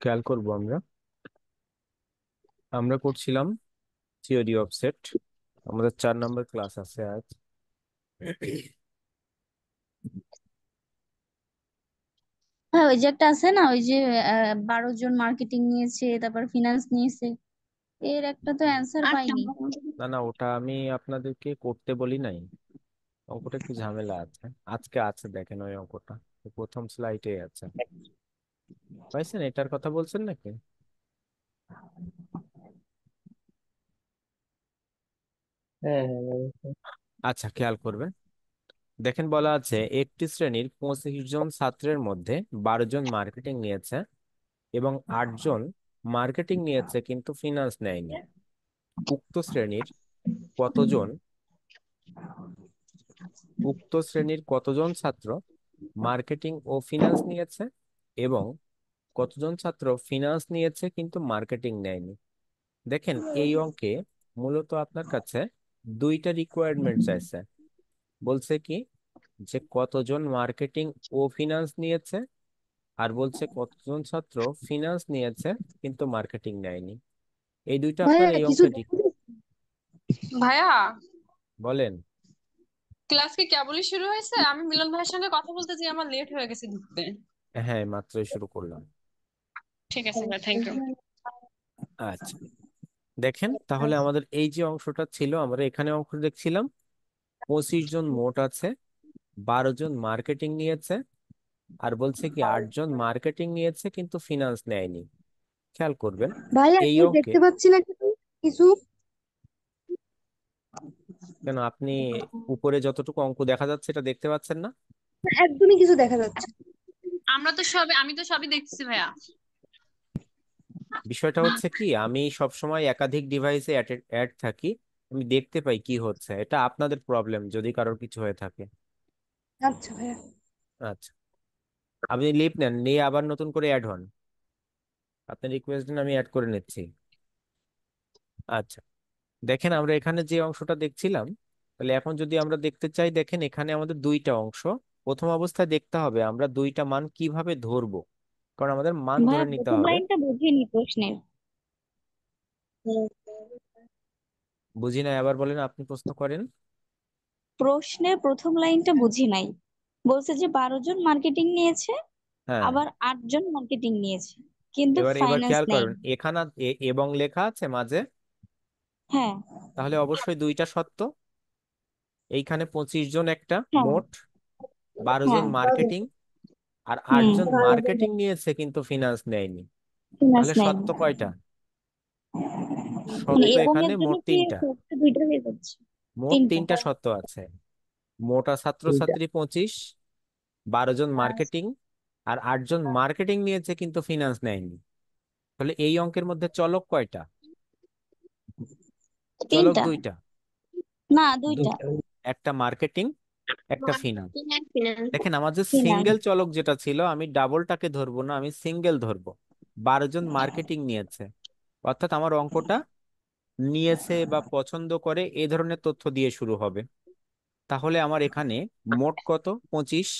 খেয়াল করবো আমরা আমরা করছিলাম থিওরি অফ সেট। আমাদের 4 নম্বর ক্লাস আছে আজ। হ্যাঁ, ওই যে একটা আছে না, ওই যে 12 জন মার্কেটিং নিয়েছে, তারপর ফিনান্স নিয়েছে। এর একটা তো অ্যান্সার পাইনি। না না, ওটা আমি আপনাদেরকে করতে বলি নাই। অঙ্কটা একটু ঝামেলা আছে। আজকে আছে, দেখেন ওই অঙ্কটা প্রথম স্লাইডে আছে। পাইছেন? এটার কথা বলছেন নাকি? হ্যাঁ, হ্যাঁ, আচ্ছা, খেয়াল করবেন। দেখেন, বলা আছে একটি শ্রেণীর 25 জন ছাত্রের মধ্যে 12 জন মার্কেটিং নিয়েছে এবং 8 জন মার্কেটিং নিয়েছে কিন্তু ফিনান্স নেয়নি। উক্ত শ্রেণীর কতজন উক্ত শ্রেণীর কতজন ছাত্র মার্কেটিং ও ফিনান্স নিয়েছে এবং কতজন ছাত্র ফিনান্স নিয়েছে কিন্তু মার্কেটিং নেয়নি? দেখেন, এই অঙ্কে মূলত আপনার কাছে দুইটা রিকোয়ারমেন্ট চাইছে। বলছে কি, যে কতজন মার্কেটিং ও ফিনান্স নিয়েছে, আর বলছে কতজন ছাত্র ফিনান্স নিয়েছে কিন্তু মার্কেটিং নেয়নি। এই দুইটা আপনার ভাইয়া এই কিছু অঙ্কের ভাইয়া, বলেন। ক্লাস কি কেবলই শুরু হয়েছে? আমি মিলন ভাইয়ের সঙ্গে কথা বলতে যে আমার লেট হয়ে গেছে ঢুকতে। হ্যাঁ, মাত্রই শুরু করলাম। ঠিক আছে ভাই, থ্যাংক ইউ। আচ্ছা, দেখেন তাহলে আমাদের এই যে অংশটা ছিল, আমরা এখানে অংশ দেখছিলাম 25 জন মোট আছে, 12 জন মার্কেটিং নিয়েছে, আর বলছে কি 8 জন মার্কেটিং নিয়েছে কিন্তু ফিনান্স নেয়নি। খেয়াল করবেন ভাইয়া এই এই অঙ্কে। দেখতে পাচ্ছি না কিছু কিছু। কেন আপনি উপরে যতটুকু অঙ্ক দেখা যাচ্ছে এটা দেখতে পাচ্ছেন না? একদমই কিছু দেখা যাচ্ছে না। আমি তো সবই দেখতেছি ভাইয়া। বিষয়টা হচ্ছে কি, আমি সব সময় একাধিক ডিভাইসে অ্যাড থাকি। আমি দেখতে পাই কি হচ্ছে। এটা আপনাদের প্রবলেম যদি কারোর কিছু হয়ে থাকে। আচ্ছা ভাইয়া। আচ্ছা, আপনি লিভ নেন, নিয়ে আবার নতুন করে অ্যাড হন। আপনার রিকোয়েস্ট দিন, আমি অ্যাড করে নিচ্ছি। আচ্ছা, দেখেন আমরা এখানে যে অংশটা দেখছিলাম, তাহলে এখন যদি আমরা দেখতে চাই, দেখেন এখানে আমাদের দুইটা অংশ। প্রথম অবস্থায় দেখতে হবে আমরা দুইটা মান কিভাবে ধরবো, কারণ আমাদের মান ভাইয়া ধরে নিতে প্রথম হবে। লাইনটা বুঝিনি প্রশ্নের। বুঝি না, আবার বলেন, আপনি প্রশ্ন করেন। প্রশ্নের প্রথম লাইনটা বুঝি নাই। বলছে যে 12 জন মার্কেটিং নিয়েছে, হ্যাঁ, আবার 8 জন মার্কেটিং নিয়েছে, কিন্তু এবার এবার ফাইন্যান্স খেয়াল নেই। করেন, এখানে এবং লেখা আছে মাঝে। হ্যাঁ, তাহলে অবশ্যই দুইটা সত্য। এইখানে 25 জন একটা হ্যাঁ, মোট, 12 জন হ্যাঁ। মার্কেটিং, আর আট হুম। জন মার্কেটিং নিয়েছে কিন্তু ফিনান্স নেয়নি। ফিনান্স তাহলে নেই। সত্য কয়টা? মানে সত্য এবং এখানে এর জন্য মোট কি তিনটা। সত্য দুইটা হয়ে যাচ্ছে? মোট তিনটা। তিনটা সত্য আছে। মোটা ছাত্রছাত্রী 25, 12 জন মার্কেটিং, আর 8 জন মার্কেটিং নিয়েছে কিন্তু ফিনান্স নেয়নি। তাহলে এই অঙ্কের মধ্যে চলক কয়টা? চলক তিনটা। দুইটা। না, দুইটা। একটা মার্কেটিং, একটা ফিনান্স। ফিনান্স। দেখেন আমার যে ফিনান্স। সিঙ্গেল চলক যেটা ছিল, আমি ডাবলটাকে ধরবো না, আমি সিঙ্গেল ধরবো। 12 জন মার্কেটিং নিয়েছে, অর্থাৎ আমার অঙ্কটা নিয়েছে বা পছন্দ করে এই ধরনের তথ্য দিয়ে শুরু হবে। তাহলে আমার এখানে মোট কত? 25।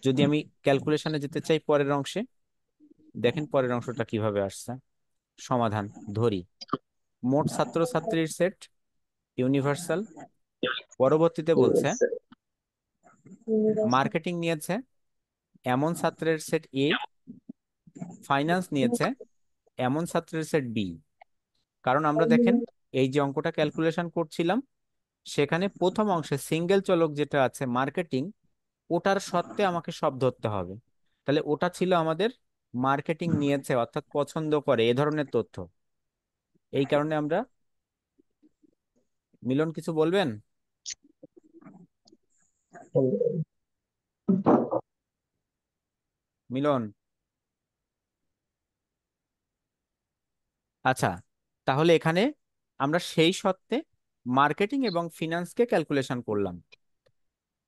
যদি আমি ক্যালকুলেশনে যেতে চাই পরের অংশে, দেখেন পরের অংশটা কিভাবে আসছে। সমাধান ধরি, মোট ছাত্রছাত্রীর সেট ইউনিভার্সাল। পরবর্তীতে বলছে মার্কেটিং নিয়েছে এমন ছাত্রের সেট এ, ফাইন্যান্স নিয়েছে এমন ছাত্রের সেট বি। কারণ আমরা দেখেন এই যে অঙ্কটা ক্যালকুলেশন করছিলাম, সেখানে প্রথম অংশে সিঙ্গেল চলক যেটা আছে মার্কেটিং, ওটার সত্ত্বে আমাকে সব ধরতে হবে। তাহলে ওটা ছিল আমাদের মার্কেটিং নিয়েছে অর্থাৎ পছন্দ করে এ ধরনের তথ্য। এই কারণে আমরা, মিলন কিছু বলবেন? মিলন, আচ্ছা, তাহলে এখানে আমরা সেই সত্ত্বে মার্কেটিং এবং ফিনান্সকে ক্যালকুলেশন করলাম।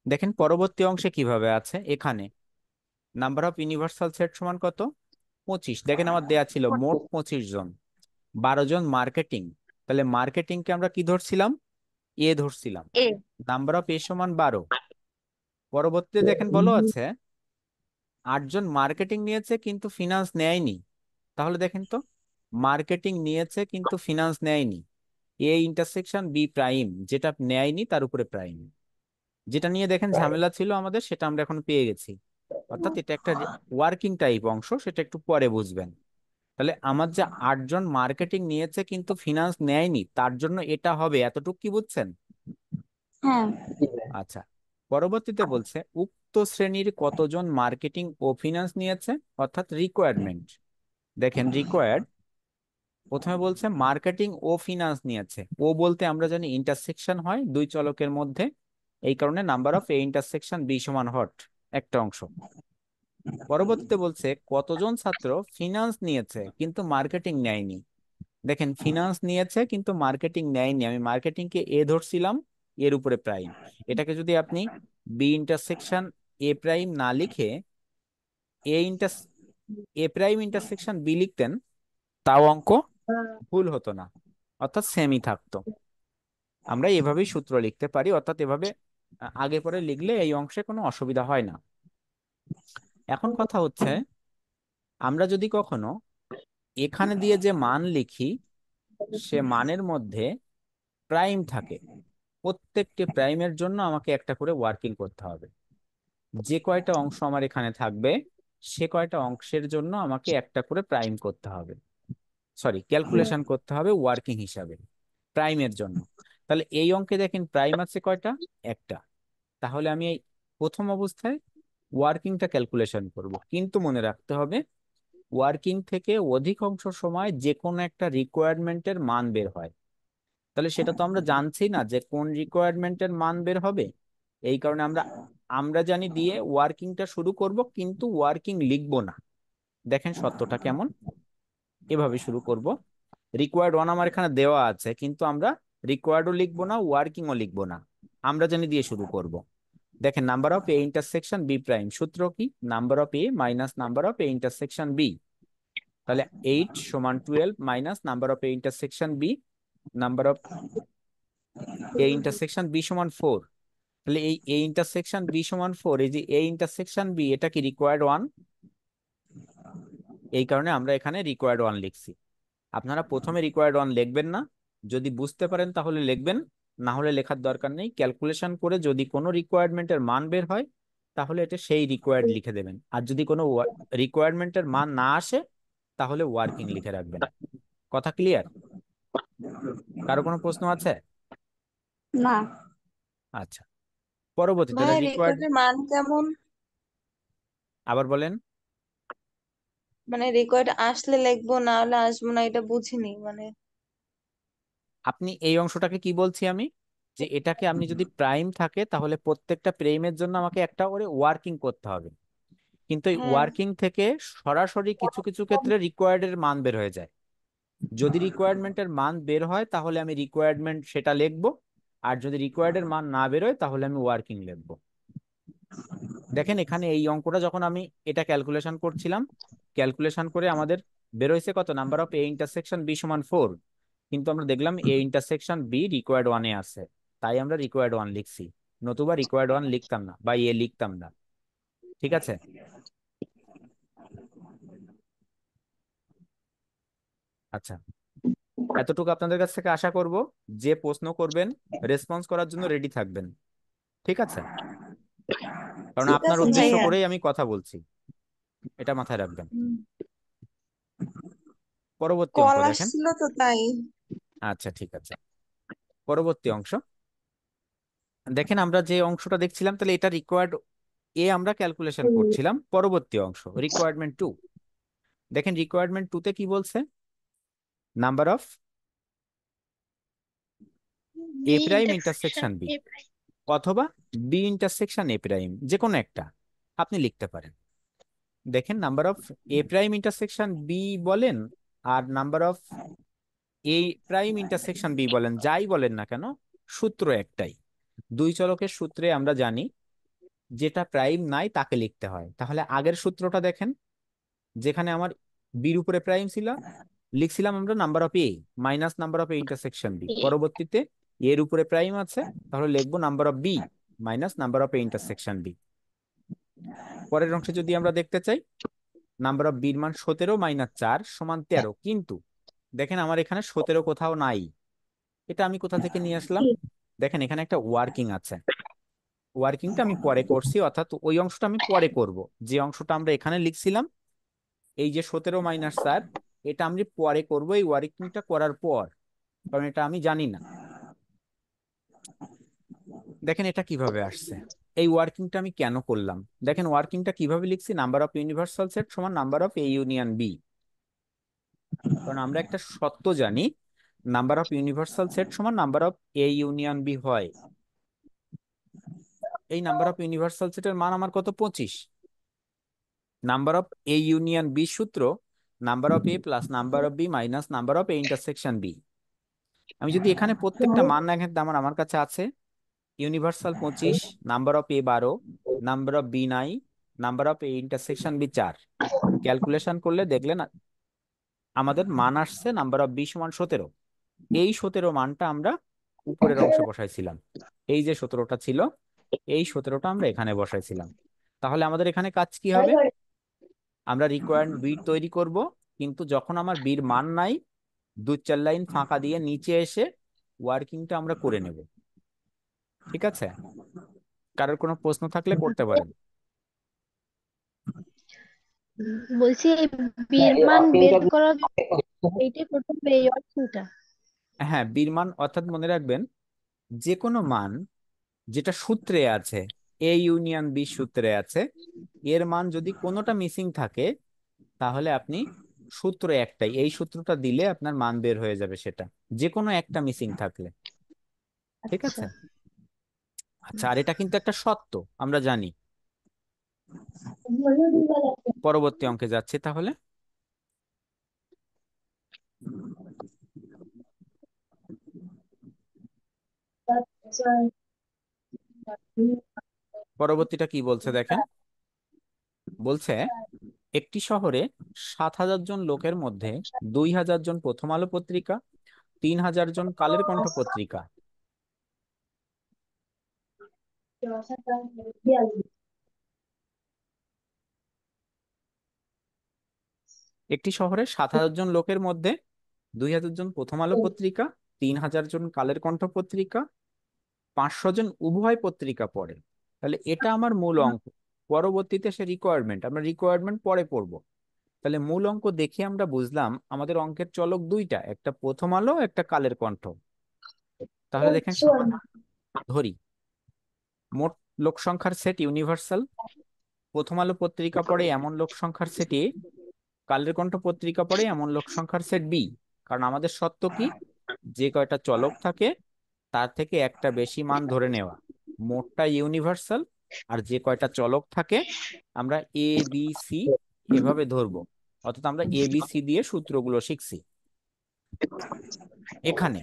দেখেন পরবর্তী অংশে কিভাবে আছে। এখানে নাম্বার অফ ইউনিভার্সাল সেট সমান কত? 25। দেখেন আমার দেয়া ছিল মোট 25 জন, 12 জন মার্কেটিং। তাহলে মার্কেটিংকে আমরা কি ধরছিলাম? এ ধরছিলাম। এ। নাম্বার অফ এ সমান 12। পরবর্তীতে দেখেন বলো আছে 8 জন মার্কেটিং নিয়েছে কিন্তু ফিনান্স নেয়নি। তাহলে দেখেন তো, মার্কেটিং নিয়েছে কিন্তু ফিনান্স নেয়নি, এ ইন্টারসেকশন বি প্রাইম, যেটা নেয়নি তার উপরে প্রাইম। যেটা নিয়ে দেখেন ঝামেলা ছিল আমাদের, সেটা আমরা এখন পেয়ে গেছি। অর্থাৎ এটা একটা ওয়ার্কিং টাইপ অংশ, সেটা একটু পরে বুঝবেন। তাহলে আমার যে 8 জন মার্কেটিং নিয়েছে কিন্তু ফিনান্স নেয়নি, তার জন্য এটা হবে এতটুকু, কি বুঝছেন? হ্যাঁ। আচ্ছা, পরবর্তীতে বলছে উক্ত শ্রেণীর কতজন মার্কেটিং ও ফিনান্স নিয়েছে, অর্থাৎ রিকোয়ারমেন্ট। দেখেন রিকোয়ার্ড, প্রথমে বলছে মার্কেটিং ও ফিনান্স নিয়েছে। ও বলতে আমরা জানি ইন্টারসেকশন হয় দুই চলকের মধ্যে, এই কারণে number of A intersection B সমান হট, একটা অংশ। পরবর্তীতে বলছে কতজন ছাত্র ফিনান্স নিয়েছে কিন্তু মার্কেটিং নেয়নি। দেখেন ফিনান্স নিয়েছে কিন্তু মার্কেটিং নেয়নি, আমি মার্কেটিং কে এ ধরছিলাম, এর উপরে প্রাইম। এটাকে যদি আপনি বি ইন্টারসেকশন এ প্রাইম না লিখে এ ইন্টার এ প্রাইম ইন্টারসেকশন বি লিখতেন, তাও অঙ্ক ভুল হতো না, অর্থাৎ সেমই থাকতো। আমরা এভাবেই সূত্র লিখতে পারি, অর্থাৎ এভাবে আগে পরে লিখলে এই অংশে কোনো অসুবিধা হয় না। এখন কথা হচ্ছে, আমরা যদি কখনো এখানে দিয়ে যে মান লিখি, সে মানের মধ্যে প্রাইম থাকে, প্রত্যেকটি প্রাইমের জন্য আমাকে একটা করে ওয়ার্কিং করতে হবে। যে কয়টা অংশ আমার এখানে থাকবে, সে কয়টা অংশের জন্য আমাকে একটা করে প্রাইম করতে হবে, সরি ক্যালকুলেশন করতে হবে ওয়ার্কিং হিসাবে প্রাইমের জন্য। তাহলে এই অঙ্কে দেখেন প্রাইম আছে কয়টা, একটা। তাহলে আমি এই প্রথম অবস্থায় ওয়ার্কিংটা ক্যালকুলেশন করব, কিন্তু মনে রাখতে হবে ওয়ার্কিং থেকে অধিকাংশ সময় যে কোনো একটা রিকোয়ারমেন্টের মান বের হয়। তাহলে সেটা তো আমরা জানছি না যে কোন রিকোয়ারমেন্টের মান বের হবে, এই কারণে আমরা আমরা জানি দিয়ে ওয়ার্কিংটা শুরু করব, কিন্তু ওয়ার্কিং লিখবো না। দেখেন সত্যটা কেমন, এভাবে শুরু করব। রিকোয়ার্ড ওয়ান আমার এখানে দেওয়া আছে, কিন্তু আমরা রিকোয়ার্ডও লিখবো না, ওয়ার্কিংও লিখবো না, আমরা জানি দিয়ে শুরু করব। দেখেন number of A intersection B prime, সূত্র কি, number of A minus number of A intersection B. তাহলে 8 সমান 12 minus number of A intersection B, number of A intersection B সমান 4। তাহলে এই এ ইন্টারসেকশন বি সমান 4, এই যে এ ইন্টারসেকশন বি, এটা কি রিকোয়ার্ড ওয়ান, এই কারণে আমরা এখানে রিকোয়ার্ড ওয়ান লিখছি। আপনারা প্রথমে রিকোয়ার্ড ওয়ান লিখবেন না, যদি বুঝতে পারেন তাহলে লিখবেন, না হলে লেখার দরকার নেই। ক্যালকুলেশন করে যদি কোনো রিকোয়ারমেন্টের মান বের হয়, তাহলে এটা সেই রিকোয়ার্ড লিখে দেবেন। আর যদি কোনো রিকোয়ারমেন্টের মান না আসে, তাহলে ওয়ার্কিং লিখে রাখবেন। কথা ক্লিয়ার? কারো কোনো প্রশ্ন আছে? না। আচ্ছা, পরবর্তী তাহলে ভাই রিকোয়ার্ড, রেকর্ডের মান কেমন? আবার বলেন। মানে রেকর্ড আসলে লিখবো, না হলে আসবো না, এটা বুঝিনি মানে। আপনি এই অংশটাকে কি বলছি আমি, যে এটাকে আপনি যদি প্রাইম থাকে তাহলে প্রত্যেকটা প্রাইমের জন্য আমাকে একটা করে ওয়ার্কিং করতে হবে, কিন্তু এই হ্যাঁ। ওয়ার্কিং থেকে সরাসরি কিছু কিছু ক্ষেত্রে রিকোয়ার্ডের মান বের হয়ে যায়। যদি রিকোয়ারমেন্টের মান বের হয় তাহলে আমি রিকোয়ারমেন্ট সেটা লিখবো, আর যদি রিকোয়ার্ডের মান না বেরোয় তাহলে আমি ওয়ার্কিং লিখবো। দেখেন এখানে এই অঙ্কটা যখন আমি এটা ক্যালকুলেশন করছিলাম, ক্যালকুলেশন করে আমাদের বেরোইছে কত, number of A intersection B সমান 4, কিন্তু আমরা দেখলাম এ ইন্টারসেকশন বি রিকোয়ার্ড ওয়ানে আছে, তাই আমরা রিকোয়ার্ড ওয়ান লিখছি, নতুবা রিকোয়ার্ড ওয়ান লিখতাম না বা এ লিখতাম না। ঠিক আছে? আচ্ছা, এতটুকু আপনাদের কাছ থেকে আশা করব। যে প্রশ্ন করবেন রেসপন্স করার জন্য রেডি থাকবেন। ঠিক আছে? কারণ ঠিক আপনার আছে উদ্দেশ্য ভাইয়া। করেই আমি কথা বলছি, এটা মাথায় রাখবেন। পরবর্তী অঙ্ক কল দেখেন। আসছিল তো তাই। আচ্ছা ঠিক আছে, পরবর্তী অংশ দেখেন। আমরা যে অংশটা দেখছিলাম, তাহলে এটা রিকোয়ার্ড এ আমরা ক্যালকুলেশন করছিলাম। পরবর্তী অংশ রিকোয়ারমেন্ট টু, দেখেন রিকোয়ারমেন্ট টুতে কি বলছে, number of A B prime intersection intersection B, A. অথবা বি ইন্টারসেকশন এ প্রাইম, যে কোনো একটা আপনি লিখতে পারেন। দেখেন number of A prime intersection B বলেন, আর number of A prime intersection B বলেন, যাই বলেন না কেন, সূত্র একটাই। দুই চলকের সূত্রে আমরা জানি যেটা প্রাইম নাই তাকে লিখতে হয়। তাহলে আগের সূত্রটা দেখেন, যেখানে আমার বির উপরে প্রাইম ছিল, লিখছিলাম আমরা number of A minus number of A intersection B. পরবর্তীতে এর উপরে প্রাইম আছে, তাহলে লিখবো number of B minus number of A intersection B. পরের অংশে যদি আমরা দেখতে চাই, নাম্বার অফ বির মান 17 মাইনাস 4 সমান 13, কিন্তু দেখেন আমার এখানে 17 কোথাও নাই। এটা আমি কোথা থেকে নিয়ে আসলাম? দেখেন এখানে একটা ওয়ার্কিং আছে, ওয়ার্কিংটা আমি পরে করছি, অর্থাৎ ওই অংশটা আমি পরে করব। যে অংশটা আমরা এখানে লিখছিলাম, এই যে 17 - 4, এটা আমি পরে করব এই ওয়ার্কিংটা করার পর, কারণ এটা আমি জানি না। দেখেন এটা কিভাবে আসছে, এই ওয়ার্কিংটা আমি কেন করলাম। দেখেন ওয়ার্কিংটা কিভাবে লিখছি, নাম্বার অফ ইউনিভার্সাল সেট সমান number of A union B. কারণ আমরা একটা সত্য জানি, নাম্বার অফ ইউনিভার্সাল সেট সমান number of A union B হয়। এই নাম্বার অফ ইউনিভার্সাল সেটের মান আমার কত? 25। Number of A union B সূত্র number of A plus number of B minus number of A intersection B. আমি যদি এখানে প্রত্যেকটা মান না, এখানে আমার কাছে আছে universal 25, number of A 12, number of B 9, number of A intersection B 4। Calculation করলে দেখলেন আমাদের মান আসছে নাম্বার অফ বি সমান 17। এই 17 মানটা আমরা উপরের অংশে বসাইছিলাম, এই যে 17টা ছিল, এই 17টা আমরা এখানে বসাইছিলাম। তাহলে আমাদের এখানে কাজ কি হবে? আমরা রিকোয়ার্ড বিট তৈরি করব, কিন্তু যখন আমার বির মান নাই, 2-4 লাইন ফাঁকা দিয়ে নিচে এসে ওয়ার্কিংটা আমরা করে নেব। ঠিক আছে? কারোর কোনো প্রশ্ন থাকলে করতে পারেন। বলছি এই বীর মান বের করার এইটাই করতে হবে, এই অর্থটা। হ্যাঁ, বির মান অর্থাৎ মনে রাখবেন, যে কোনো মান যেটা সূত্রে আছে, এ ইউনিয়ন বি সূত্রে আছে, এর মান যদি কোনোটা মিসিং থাকে, তাহলে আপনি সূত্র একটাই, এই সূত্রটা দিলে আপনার মান বের হয়ে যাবে, সেটা যে কোনো একটা মিসিং থাকলে। ঠিক আচ্ছা। আছে? আচ্ছা, আর এটা কিন্তু একটা সত্য, আমরা জানি। পরবর্তী অঙ্কে যাচ্ছি তাহলে। পরবর্তীটা কি বলছে দেখেন, বলছে একটি শহরে 7,000 জন লোকের মধ্যে 2,000 জন প্রথম আলো পত্রিকা, 3,000 জন কালের কণ্ঠ পত্রিকা। একটি শহরে 7,000 জন লোকের মধ্যে 2,000 জন প্রথম আলো পত্রিকা, 3,000 জন কালের কণ্ঠ পত্রিকা, 500 জন উভয় পত্রিকা পড়ে। তাহলে এটা আমার মূল অঙ্ক। পরবর্তীতে সে রিকোয়ারমেন্ট, আমরা রিকোয়ারমেন্ট পরে পড়বো। তাহলে মূল অঙ্ক দেখে আমরা বুঝলাম আমাদের অঙ্কের চলক দুইটা, একটা প্রথম আলো, একটা কালের কণ্ঠ। তাহলে দেখেন ধরি, মোট লোক সংখ্যার সেট ইউনিভার্সাল, প্রথম আলো পত্রিকা পড়ে এমন লোক সংখ্যার সেট এ, কালের কণ্ঠ পত্রিকা পড়ে এমন লোক সংখ্যার সেট বি। কারণ আমাদের সত্য কি, যে কয়টা চলক থাকে তার থেকে একটা বেশি মান ধরে নেওয়া, মোটটা ইউনিভার্সাল, আর যে কয়টা চলক থাকে আমরা এ বি সি এভাবে ধরবো। অর্থাৎ আমরা এ বি সি দিয়ে সূত্রগুলো শিখছি এখানে।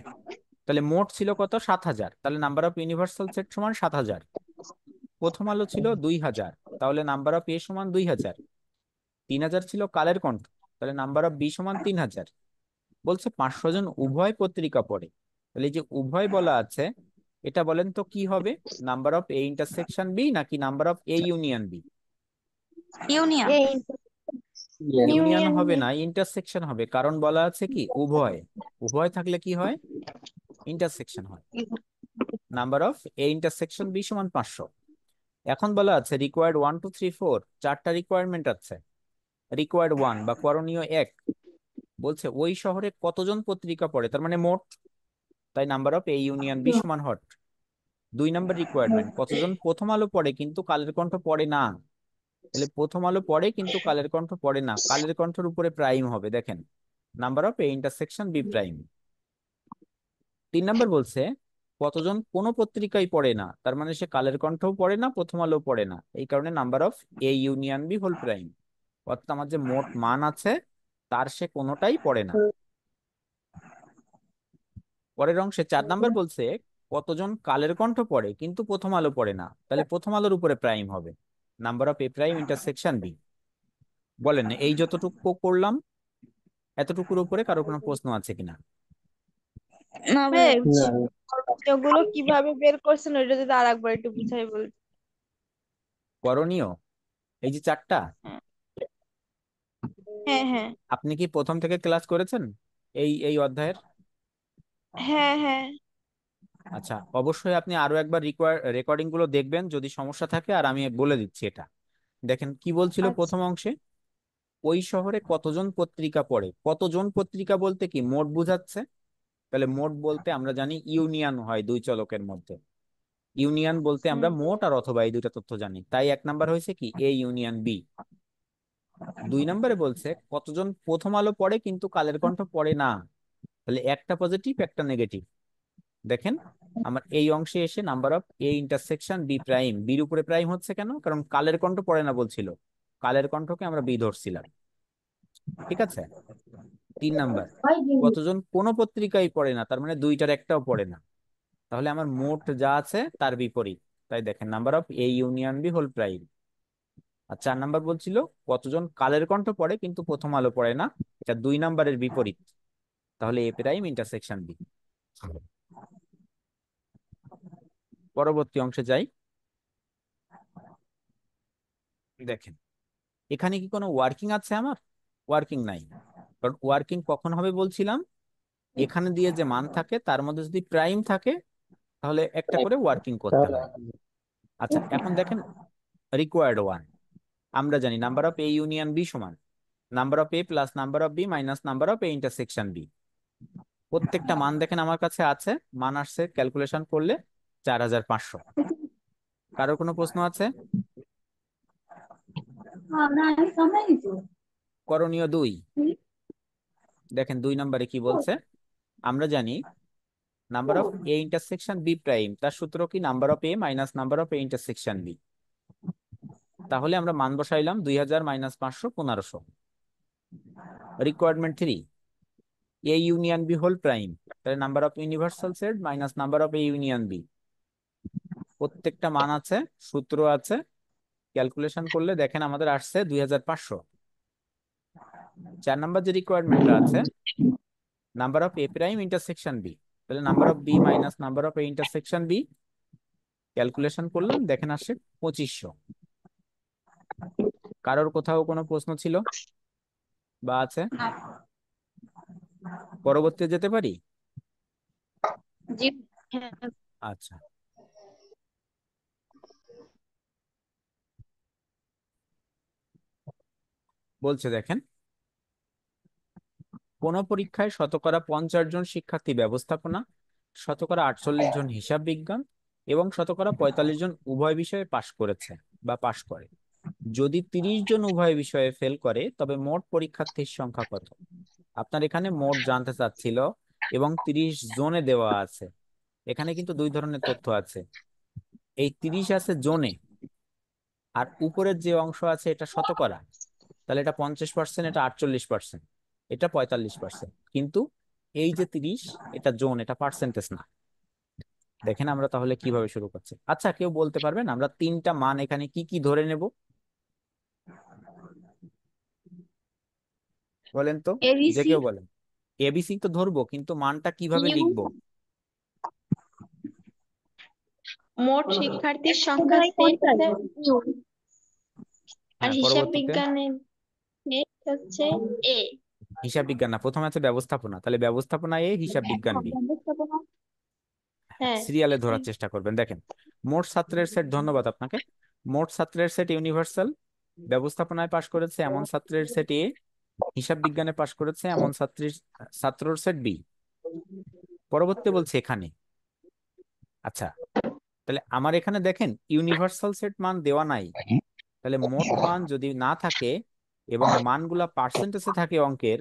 তাহলে মোট ছিল কত? 7,000। তাহলে নাম্বার অফ ইউনিভার্সাল সেট সমান 7,000। প্রথম আলো ছিল 2,000, তাহলে নাম্বার অফ এ সমান 2,000। 3,000 ছিল কালের কণ্ঠ, তাহলে নাম্বার অফ বি সমান 3,000। বলছে 500 জন উভয় পত্রিকা পড়ে, তাহলে এই যে উভয় বলা আছে, এটা বলেন তো কি হবে, number of A intersection B নাকি number of A union B? Union. ইয়ে, ইউনিয়ন হবে না, ইন্টারসেকশন হবে, কারণ বলা আছে কি উভয়, উভয় থাকলে কি হয়? ইন্টারসেকশন হয়। Number of A intersection B সমান 500। এখন বলা আছে রিকোয়ার্ড 1 2 3 4, চারটা রিকোয়ারমেন্ট আছে। রিকোয়ার্ড 1 বা করণীয় 1 বলছে ওই শহরে কতজন পত্রিকা পড়ে, তার মানে মোট, তাই number of A union B সমান হট। 2 নাম্বার রিকোয়ারমেন্ট, কতজন প্রথম আলো পড়ে কিন্তু কালের কণ্ঠ পড়ে না। তাহলে প্রথম আলো পড়ে কিন্তু কালের কণ্ঠ পড়ে না, কালের কণ্ঠের উপরে প্রাইম হবে, দেখেন number of A intersection B prime. 3 number বলছে কতজন কোনো পত্রিকায় পড়ে না, তার মানে সে কালের কণ্ঠও পড়ে না, প্রথম আলো পড়ে না, এই কারণে number of A union B whole prime. অর্থাৎ আমার যে মোট মান আছে তার সে কোনোটাই পড়ে না। পরের অংশে 4 নাম্বার বলছে কতজন কালের কণ্ঠ পড়ে কিন্তু প্রথম আলো পড়ে না, তাহলে প্রথম আলোর উপরে প্রাইম হবে, number of A prime intersection B. বলেন এই যতটুকু করলাম, এতটুকুর উপরে কারো কোনো প্রশ্ন আছে কিনা? না হ্যাঁ, ভাইয়া। না, ওগুলো কিভাবে বের করছেন ওইটা যদি আর একবার একটু বুঝাই বলতেন। করণীয় এই যে চারটা, হ্যাঁ হ্যাঁ আপনি কি প্রথম থেকে ক্লাস করেছেন এই এই অধ্যায়ের? হ্যাঁ হ্যাঁ। আচ্ছা, অবশ্যই আপনি আরো একবার রেকর্ডিং গুলো দেখবেন যদি সমস্যা থাকে, আর আমি বলে দিচ্ছি এটা। দেখেন কি বলছিল আচ্ছা প্রথম অংশে, ওই শহরে কতজন পত্রিকা পড়ে। কতজন পত্রিকা বলতে কি মোট বোঝাচ্ছে? তাহলে মোট বলতে আমরা জানি ইউনিয়ন হয় দুই চলকের মধ্যে। ইউনিয়ন বলতে আমরা হুম মোট আর অথবা এই দুইটা তথ্য জানি, তাই এক নাম্বার হয়েছে কি এ ইউনিয়ন বি। দুই নম্বরে বলছে কতজন প্রথম আলো পড়ে কিন্তু কালের কণ্ঠ পড়ে না। তাহলে একটা পজিটিভ একটা নেগেটিভ। দেখেন আমার এই অংশে এসে number of A intersection B prime, বির উপরে প্রাইম হচ্ছে কেন? কারণ কালের কণ্ঠ পড়ে না বলছিল, কালের কণ্ঠকে আমরা বি ধরছিলাম। ঠিক আছে। তিন নাম্বার, কতজন কোনো পত্রিকায় পড়ে না, তার মানে দুইটার একটাও পড়ে না। তাহলে আমার মোট যা আছে তার বিপরীত। তাই দেখেন number of A union B whole prime. আর চার নাম্বার বলছিল কতজন কালের কণ্ঠ পড়ে কিন্তু প্রথম আলো পড়ে না, এটা দুই নাম্বারের বিপরীত। তাহলে এ প্রাইম ইন্টারসেকশন বি। পরবর্তী অংশে যাই। দেখেন এখানে কি কোনো ওয়ার্কিং আছে আমার? ওয়ার্কিং নাই। কারণ ওয়ার্কিং কখন হবে বলছিলাম, এখানে দিয়ে যে মান থাকে তার মধ্যে যদি প্রাইম থাকে তাহলে একটা করে ওয়ার্কিং করতে হয়। আচ্ছা এখন দেখেন রিকোয়ার্ড ওয়ান, আমরা জানি number of A union B সমান number of A plus number of B minus number of A intersection B. প্রত্যেকটা মান দেখেন আমার কাছে আছে, মান আসছে ক্যালকুলেশন করলে 4500। কারোর কোনো প্রশ্ন আছে? করণীয় দুই, দেখেন দুই নম্বরে কি বলছে। আমরা জানি number of A intersection B prime তার সূত্র কি number of A minus number of A intersection B. তাহলে আমরা মান বসাইলাম 2000 minus 500 1500। Requirement three, A union B whole prime, তাহলে number of universal set minus number of A union B. প্রত্যেকটা মান আছে, সূত্র আছে, ক্যালকুলেশন করলে দেখেন আমাদের আসছে 2500। চার নাম্বার যে রিকোয়ারমেন্টটা আছে number of A prime intersection B, তাহলে number of B minus number of A intersection B, calculation করলাম দেখেন আসছে 2500। কারোর কোথাও কোনো প্রশ্ন ছিল বা আছে? পরবর্তী যেতে পারি? জি হ্যাঁ। আচ্ছা, বলছে দেখেন কোন পরীক্ষায় শতকরা 50 জন শিক্ষার্থী ব্যবস্থাপনা, শতকরা 48 জন হিসাব বিজ্ঞান এবং শতকরা 45 জন উভয় বিষয়ে পাশ করেছে বা পাশ করে। যদি 30 জন উভয় বিষয়ে ফেল করে তবে মোট পরীক্ষার্থীর সংখ্যা কত? আপনার এখানে মোট জানতে চাচ্ছিল এবং 30 জোনে দেওয়া আছে। এখানে কিন্তু দুই ধরনের তথ্য আছে, এই 30 আছে জোনে, আর উপরের যে অংশ আছে এটা শতকরা। তাহলে এটা 50%, এটা 48%, এটা 45%। কিন্তু এই যে 30 এটা জোন, এটা পার্সেন্টেজ না। দেখেন আমরা তাহলে কিভাবে শুরু করছি। আচ্ছা কেউ বলতে পারবেন আমরা তিনটা মান এখানে কি কি ধরে নেব? বলেন তো, যে এবিসি কেউ বলেন। এবিসি তো ধরবো কিন্তু মানটা কিভাবে ইউ লিখবো? মোট শিক্ষার্থীর সংখ্যা সেট হচ্ছে ইউ, আর হ্যাঁ হিসাব পরবর্তীতে বিজ্ঞানের সেট হচ্ছে এ। হিসাব বিজ্ঞান না, প্রথমে আছে ব্যবস্থাপনা, তাহলে ব্যবস্থাপনা এ হিসাব বিজ্ঞান বি। ব্যবস্থাপনা হ্যাঁ। সিরিয়ালে ধরার চেষ্টা করবেন। দেখেন মোট ছাত্রের সেট, ধন্যবাদ আপনাকে। মোট ছাত্রের সেট ইউনিভার্সাল, ব্যবস্থাপনায় পাশ করেছে এমন ছাত্রের সেট এ, হিসাব বিজ্ঞানে পাশ করেছে এমন ছাত্রর সেট বি। পরবর্তী বলছে এখানে, আচ্ছা তাহলে আমার এখানে দেখেন ইউনিভার্সাল সেট মান দেওয়া নাই, তাহলে মোট মান যদি না থাকে এবং মানগুলা পার্সেন্টেজে থাকে অঙ্কের,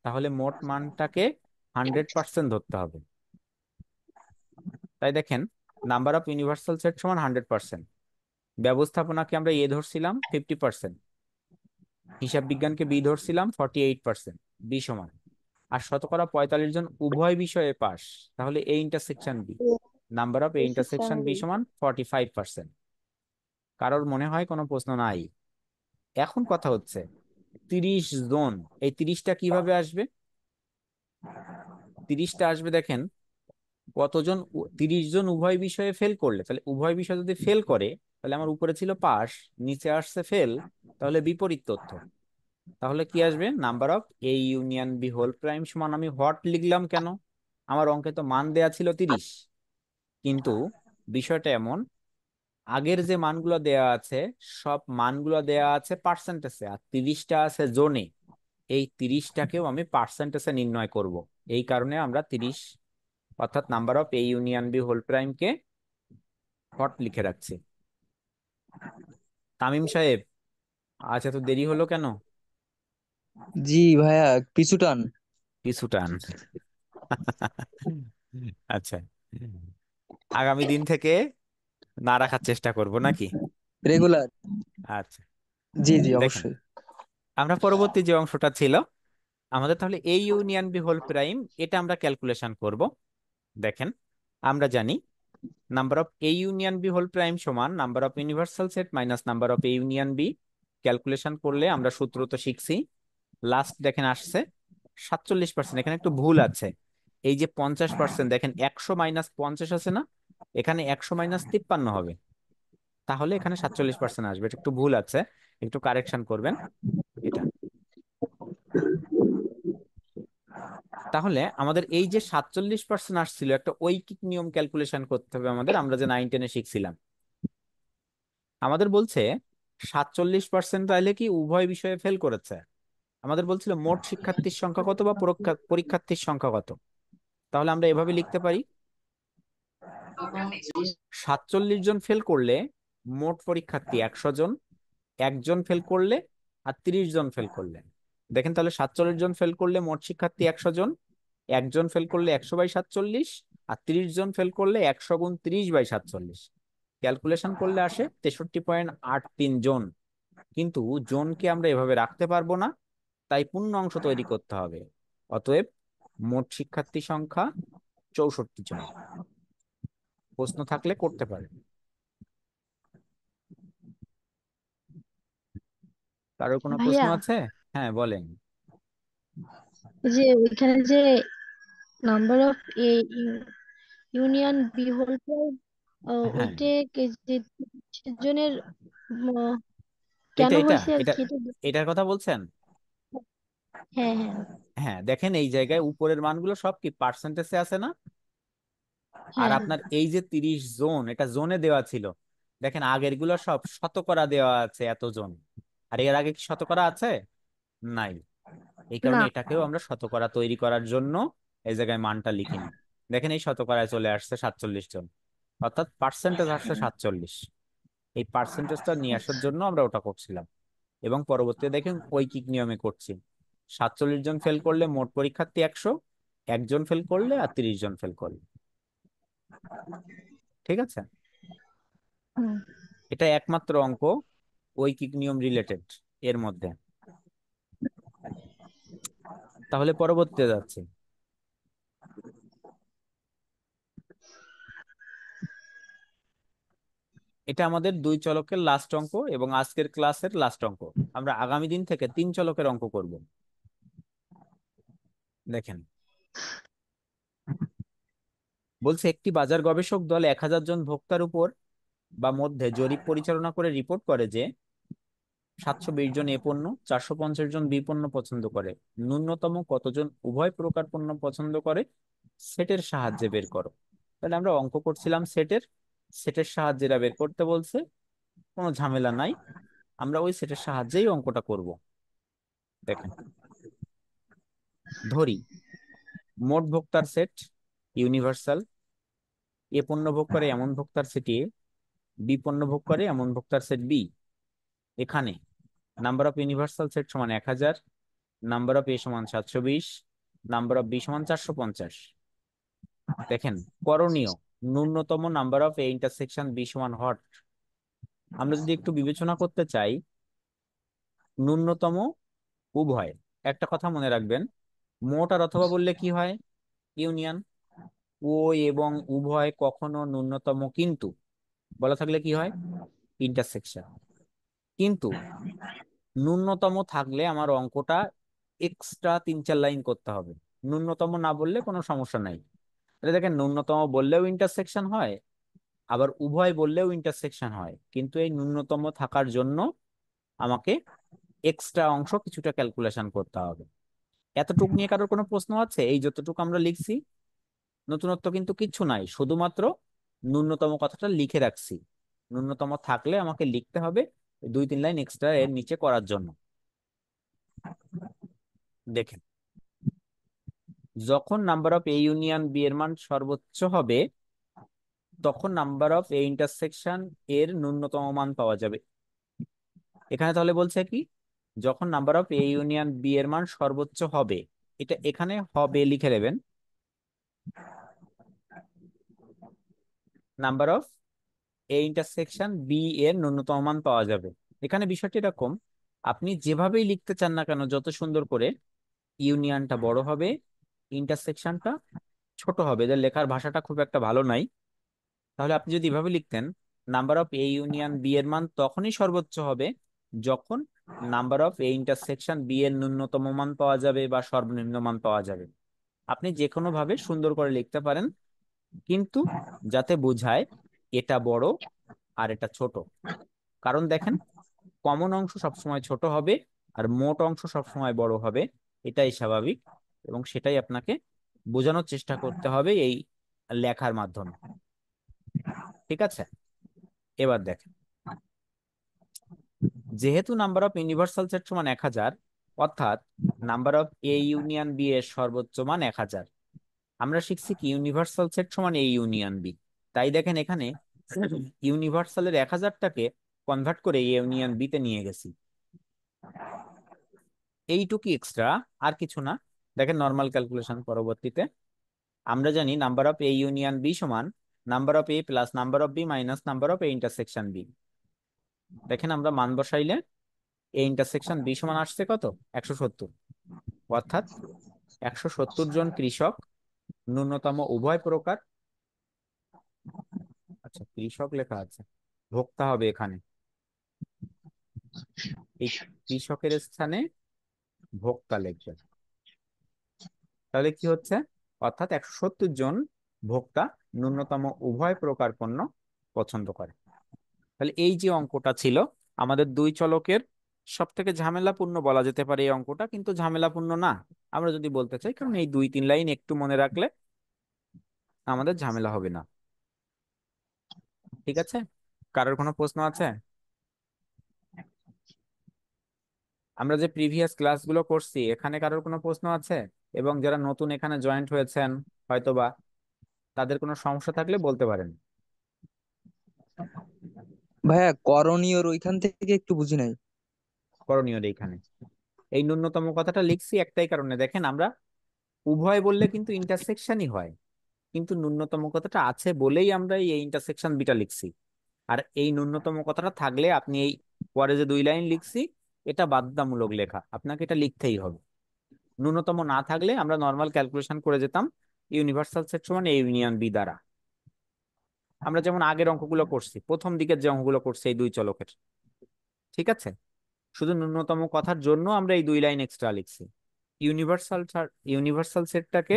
তাহলে মোট মানটাকে 100% ধরতে হবে। তাই দেখেন নাম্বার অফ ইউনিভার্সাল সেট সমান 100%, ব্যবস্থাপনাকে আমরা এ ধরছিলাম 50%, হিসাব বিজ্ঞানকে বি ধরছিলাম 48%, বি সমান। আর শতকরা 45 জন উভয় বিষয়ে পাস, তাহলে A intersection B, number of A intersection B সমান 45%। কারোর মনে হয় কোনো প্রশ্ন নাই? এখন কথা হচ্ছে 30 জন, এই 30টা কিভাবে আসবে? 30টা আসবে দেখেন কতজন 30 জন উভয় বিষয়ে ফেল করলে, তাহলে উভয় বিষয় যদি ফেল করে তাহলে আমার উপরে ছিল পাস, নিচে আসছে ফেল, তাহলে বিপরীত তথ্য। তাহলে কি আসবে? Number of A union B whole prime সমান, আমি হট লিখলাম কেন? আমার অঙ্কে তো মান দেয়া ছিল 30, কিন্তু বিষয়টা এমন, আগের যে মানগুলো দেয়া আছে সব মানগুলো দেয়া আছে পার্সেন্টেজে, আর 30টা আছে জোনে। এই 30টাকেও আমি পার্সেন্টেজে নির্ণয় করব। এই কারণে আমরা 30, অর্থাৎ number of A union B whole prime কে হট লিখে রাখছি। তামিম সাহেব, আচ্ছা, তো দেরি হলো কেন? জি ভাইয়া, পিছু টান। কিছু টান। আচ্ছা, আগামী দিন থেকে না রাখার চেষ্টা করব নাকি? রেগুলার। আচ্ছা, জি জি, দেখেন, অবশ্যই। আমরা পরবর্তী যে অংশটা ছিল আমাদের, তাহলে A union B whole prime, এটা আমরা ক্যালকুলেশন করব। দেখেন, আমরা জানি number of A union B whole prime সমান number of universal set minus number of A union B. Calculation করলে আমরা সূত্র তো শিখছি। লাস্ট দেখেন আসছে 47%। এখানে একটু ভুল আছে। এই যে 50%, দেখেন 100 - 50 আছে না, এখানে 100 - 53 হবে। তাহলে এখানে 47% আসবে। এটা একটু ভুল আছে, একটু কারেকশন করবেন এটা। তাহলে আমাদের এই যে 47% আসছিল, একটা ঐকিক নিয়ম ক্যালকুলেশন করতে হবে আমাদের, আমরা যে 9-10-এ শিখছিলাম। আমাদের বলছে 47% তাইলে কি উভয় বিষয়ে ফেল করেছে। আমাদের বলছিল মোট শিক্ষার্থীর সংখ্যা কত বা পরীক্ষার্থীর সংখ্যা কত। তাহলে আমরা এভাবে লিখতে পারি, 47 জন ফেল করলে মোট পরীক্ষার্থী 100 জন, একজন ফেল করলে আর 30 জন ফেল করলে। দেখেন তাহলে 47 জন ফেল করলে মোট শিক্ষার্থী 100 জন, একজন ফেল করলে 100/47, আর 30 জন ফেল করলে 100 × 30/47। ক্যালকুলেশন করলে আসে 63.83 জন। কিন্তু জনকে আমরা এভাবে রাখতে পারবো না, তাই পূর্ণ অংশ তৈরি করতে হবে। অতএব মোট শিক্ষার্থী সংখ্যা 64 জন। প্রশ্ন থাকলে করতে পারে। কারোর কোনো প্রশ্ন ভাইয়া, আছে? হ্যাঁ, বলেন। এই যে ওইখানে যে number of A union B whole prime, হ্যাঁ, ওইটা যে জনের এটা কেন এটা হয়েছে আর এটা কি এটা এটার কথা বলছেন? হ্যাঁ হ্যাঁ হ্যাঁ, দেখেন এই জায়গায় উপরের মানগুলো সব কি পার্সেন্টেজে আছে না? আর হ্যাঁ। আপনার এই যে 30 জন, এটা জোনে দেওয়া ছিল। দেখেন আগের গুলো সব শতকরা দেওয়া আছে, এত জন। আর এর আগে কি শতকরা আছে? নাই। এই কারণে না। এটাকেও আমরা শতকরা তৈরি করার জন্য এই জায়গায় মানটা লিখিনি। দেখেন এই শতকরায় চলে আসছে 47 জন, অর্থাৎ পার্সেন্টেজ আসছে 47। এই পার্সেন্টেজটা নিয়ে আসার জন্য আমরা ওটা করছিলাম, এবং পরবর্তীতে দেখেন ঐকিক নিয়মে করছি। 47 জন ফেল করলে মোট পরীক্ষার্থী 100, একজন ফেল করলে আর 30 জন ফেল করলে। ঠিক আছে, হুম। এটা একমাত্র অঙ্ক ঐকিক নিয়ম রিলেটেড এর মধ্যে। তাহলে পরবর্তীতে যাচ্ছে, এটা আমাদের 2 চলকের লাস্ট অঙ্ক এবং আজকের ক্লাসের লাস্ট অঙ্ক। আমরা আগামী দিন থেকে 3 চলকের অঙ্ক করব। দেখেন, বলছে একটি বাজার গবেষক দল 1000 জন ভোক্তার উপর বা মধ্যে জরিপ পরিচালনা করে রিপোর্ট করে যে 720 জন এ পণ্য, 450 জন বি পণ্য পছন্দ করে। ন্যূনতম কতজন উভয় প্রকার পণ্য পছন্দ করে সেটের সাহায্যে বের করো। তাহলে আমরা অঙ্ক করছিলাম সেটের, সেটের সাহায্যে এরা বের করতে বলছে। কোনো ঝামেলা নাই, আমরা ওই সেটের সাহায্যেই অঙ্কটা করব। দেখেন, ধরি মোট ভোক্তার সেট ইউনিভার্সাল, এ পণ্য ভোগ করে এমন ভোক্তার সেট এ, বি পণ্য ভোগ করে এমন ভোক্তার সেট বি। এখানে নাম্বার অফ ইউনিভার্সাল সেট সমান 1000, নাম্বার অফ এ সমান 720, নাম্বার অফ বি সমান 450। দেখেন, করণীয় ন্যূনতম number of A intersection B সমান হট। আমরা যদি একটু বিবেচনা করতে চাই, ন্যূনতম উভয়, একটা কথা মনে রাখবেন, মোট আর অথবা বললে কি হয়? ইউনিয়ন। ও এবং উভয় কখনো ন্যূনতম কিন্তু বলা থাকলে কি হয়? ইন্টারসেকশন। কিন্তু ন্যূনতম থাকলে আমার অঙ্কটা এক্সট্রা 3-4 লাইন করতে হবে। ন্যূনতম না বললে কোনো সমস্যা নাই। তাহলে দেখেন, ন্যূনতম বললেও ইন্টারসেকশন হয়, আবার উভয় বললেও ইন্টারসেকশন হয়, কিন্তু এই ন্যূনতম থাকার জন্য আমাকে এক্সট্রা অংশ কিছুটা ক্যালকুলেশন করতে হবে। এতটুকু নিয়ে কারোর কোনো প্রশ্ন আছে? এই যতটুকু আমরা লিখছি, নতুনত্ব কিন্তু কিচ্ছু নাই, শুধুমাত্র ন্যূনতম কথাটা লিখে রাখছি। ন্যূনতম থাকলে আমাকে লিখতে হবে 2-3 লাইন এক্সট্রা এর নিচে করার জন্য। দেখেন, যখন number of A union B এর মান সর্বোচ্চ হবে, তখন নাম্বার অফ এ ইন্টারসেকশন এর ন্যূনতম মান পাওয়া যাবে। এখানে তাহলে বলছে কি, যখন number of A union B এর মান সর্বোচ্চ হবে, এটা এখানে হবে লিখে নেবেন, number of A intersection B এর ন্যূনতম মান পাওয়া যাবে। এখানে বিষয়টি এরকম, আপনি যেভাবেই লিখতে চান না কেন, যত সুন্দর করে, ইউনিয়নটা বড় হবে, ইন্টারসেকশনটা ছোট হবে। এদের লেখার ভাষাটা খুব একটা ভালো নাই। তাহলে আপনি যদি এভাবে লিখতেন, number of A union B এর মান তখনই সর্বোচ্চ হবে যখন number of A intersection B এর ন্যূনতম মান পাওয়া যাবে বা সর্বনিম্ন মান পাওয়া যাবে। আপনি যে কোনো ভাবে সুন্দর করে লিখতে পারেন, কিন্তু যাতে বোঝায় এটা বড় আর এটা ছোট। কারণ দেখেন, কমন অংশ সবসময় ছোট হবে আর মোট অংশ সবসময় বড় হবে, এটাই স্বাভাবিক, এবং সেটাই আপনাকে বোঝানোর চেষ্টা করতে হবে এই লেখার মাধ্যমে। ঠিক আছে, এবার দেখেন, যেহেতু নাম্বার অফ ইউনিভার্সাল সেট সমান 1000, অর্থাৎ number of A union B এর সর্বোচ্চ মান 1000। আমরা শিখছি কি ইউনিভার্সাল সেট সমান এ ইউনিয়ন বি। তাই দেখেন এখানে ইউনিভার্সালের 1000টাকে কনভার্ট করে এ ইউনিয়ন বি তে নিয়ে গেছি। এইটুকু এক্সট্রা, আর কিছু না। দেখেন নর্মাল ক্যালকুলেশন পরবর্তীতে আমরা জানি number of A union B সমান number of A plus number of B minus number of A intersection B. দেখেন আমরা মান বসাইলে এ ইন্টারসেকশন বি সমান আসছে কত, 170। অর্থাৎ 170 জন কৃষক, ন্যূনতম উভয় প্রকার, আচ্ছা কৃষক লেখা আছে, ভোক্তা হবে এখানে, এই কৃষকের স্থানে ভোক্তা লিখবে। তাহলে কি হচ্ছে, অর্থাৎ 170 জন ভোক্তা ন্যূনতম উভয় প্রকার পণ্য পছন্দ করে। তাহলে এই যে অঙ্কটা ছিল আমাদের দুই চলকের, সব থেকে ঝামেলাপূর্ণ বলা যেতে পারে এই অঙ্কটা, কিন্তু ঝামেলাপূর্ণ না আমরা যদি বলতে চাই, কারণ এই 2-3 লাইন একটু মনে রাখলে আমাদের ঝামেলা হবে না। ঠিক আছে, কারোর কোনো প্রশ্ন আছে? আমরা যে প্রিভিয়াস ক্লাসগুলো করছি, এখানে কারোর কোনো প্রশ্ন আছে? এবং যারা নতুন এখানে জয়েন্ট হয়েছেন হয়তোবা, তাদের কোনো সমস্যা থাকলে বলতে পারেন। ভাইয়া করণীয়র ওইখান থেকে একটু বুঝি নাই। করণীয় এইখানে এই ন্যূনতম কথাটা লিখছি একটাই কারণে, দেখেন আমরা উভয় বললে কিন্তু ইন্টারসেকশনই হয়, কিন্তু ন্যূনতম কথাটা আছে বলেই আমরা এই ইন্টারসেকশন বিটা লিখছি। আর এই ন্যূনতম কথাটা থাকলে আপনি এই পরে যে 2 লাইন লিখছি, এটা বাধ্যতামূলক লেখা, আপনাকে এটা লিখতেই হবে। ন্যূনতম না থাকলে আমরা নর্মাল ক্যালকুলেশন করে যেতাম ইউনিভার্সাল সেট সমান এ ইউনিয়ন বি দ্বারা। আমরা যেমন আগের অঙ্কগুলো করছি, প্রথম দিকের যে অঙ্কগুলো করছি এই দুই চলকের। ঠিক আছে, শুধু ন্যূনতম কথার জন্য আমরা এই 2 লাইন এক্সট্রা লিখছি। ইউনিভার্সাল ইউনিভার্সাল সেটটাকে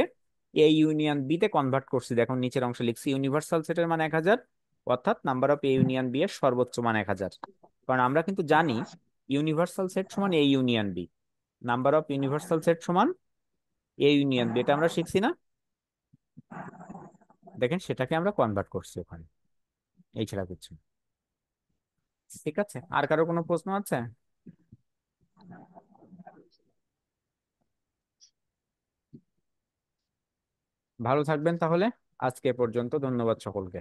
এ ইউনিয়ন বি তে কনভার্ট করছি, দেখুন নিচের অংশে লিখছি ইউনিভার্সাল সেটের মান 1000, অর্থাৎ number of A union B এর সর্বোচ্চ মান 1000। কারণ আমরা কিন্তু জানি ইউনিভার্সাল সেট সমান A union B, number of universal set সমান এ ইউনিয়ন বি, এটা আমরা শিখছি না? দেখেন সেটাকে আমরা কনভার্ট করছি ওখানে, এই ছাড়া কিছু না। ঠিক আছে, আর কারো কোনো প্রশ্ন আছে? ভালো থাকবেন তাহলে, আজকে এ পর্যন্ত, ধন্যবাদ সকলকে।